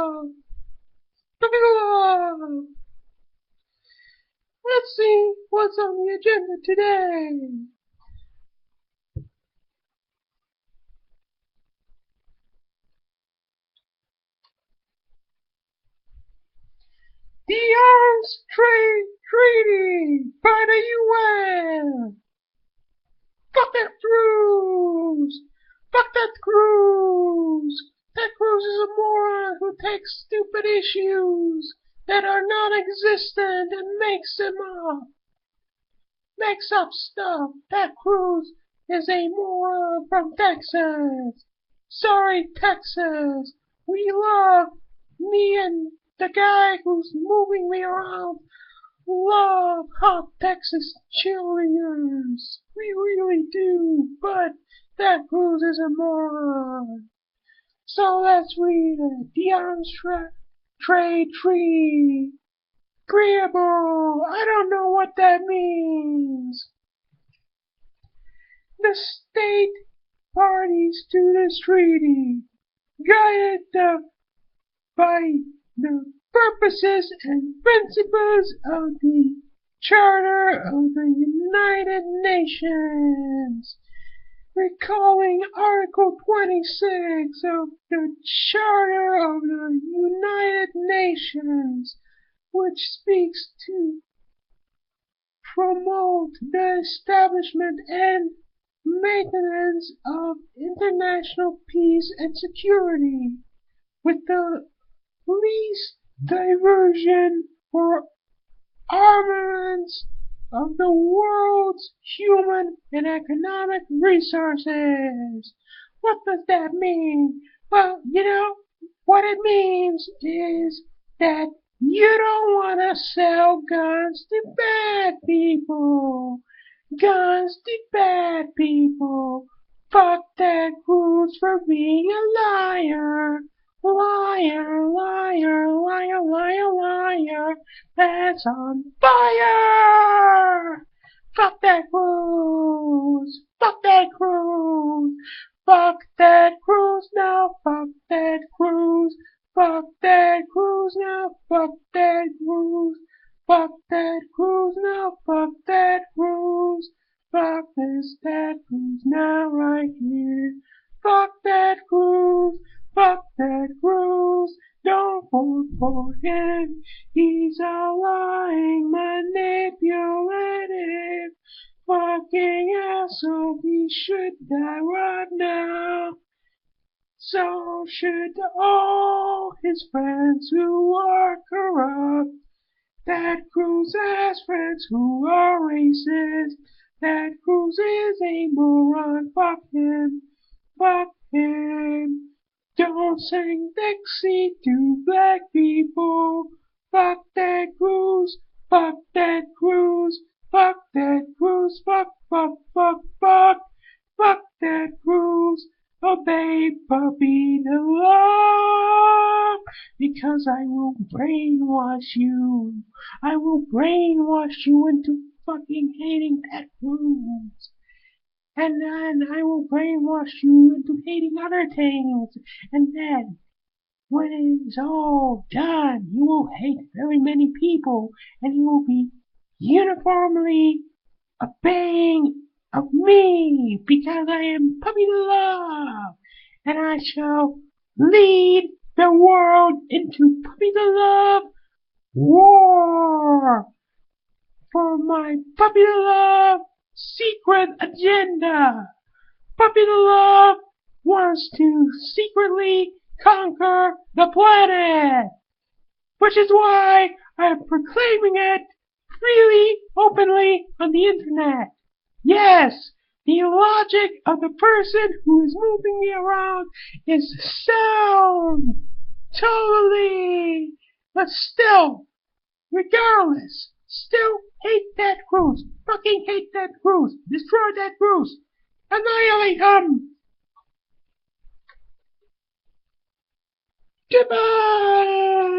love! Puppy love! Let's see what's on the agenda today. The Arms Trade Treaty by the UN. Fuck that Cruz! Fuck that Cruz! Ted Cruz is a moron who takes stupid issues that are non-existent and makes them up. Makes up stuff. Ted Cruz is a moron from Texas. Sorry, Texas. We love me and the guy who's moving me around. Love hot Texas cheerleaders. We really do. But Ted Cruz is a moron. So let's read it. The Arms Trade Treaty Preamble. I don't know what that means. The state parties to this treaty, guided by the purposes and principles of the Charter of the United Nations, recalling Article 26 of the Charter of the United Nations, which speaks to promote the establishment and maintenance of international peace and security, with the least diversion or armaments of the world's human and economic resources. What does that mean? Well, what it means is that you don't want to sell guns to bad people. Guns to bad people. Fuck Ted Cruz for being a liar. Liar, liar, liar, liar, liar. That's on fire. Fuck Ted Cruz. Fuck Ted Cruz. Fuck Ted Cruz now. Fuck Ted Cruz. Fuck Ted Cruz now. Fuck Ted Cruz. Fuck Ted Cruz now. Fuck Ted Cruz. Fuck this Ted Cruz now right here. Fuck Ted Cruz. Fuck Ted Cruz. Don't vote for him. He's a lying, manipulative, fucking asshole. He should die right now. So should all his friends who are corrupt. Ted Cruz has friends who are racist. Ted Cruz is a moron. Fuck him. Fuck him. Don't sing Dixie to black people. Fuck Ted Cruz. Fuck Ted Cruz. Fuck Ted Cruz. Fuck, fuck, fuck, fuck. Fuck Ted Cruz. Obey puppy DeLove, because I will brainwash you. I will brainwash you into fucking hating Ted Cruz. And then I will brainwash you into hating other things. And then, when it is all done, you will hate very many people, and you will be uniformly obeying of me, because I am Puppy DeLove, and I shall lead the world into Puppy DeLove war for my Puppy DeLove secret agenda. Puppy DeLove wants to secretly conquer the planet, which is why I'm proclaiming it freely, openly on the internet. Yes, the logic of the person who is moving me around is sound. Totally. But still, regardless, still hate Ted Cruz. Fucking hate Ted Cruz. Destroy Ted Cruz. Annihilate him. Goodbye.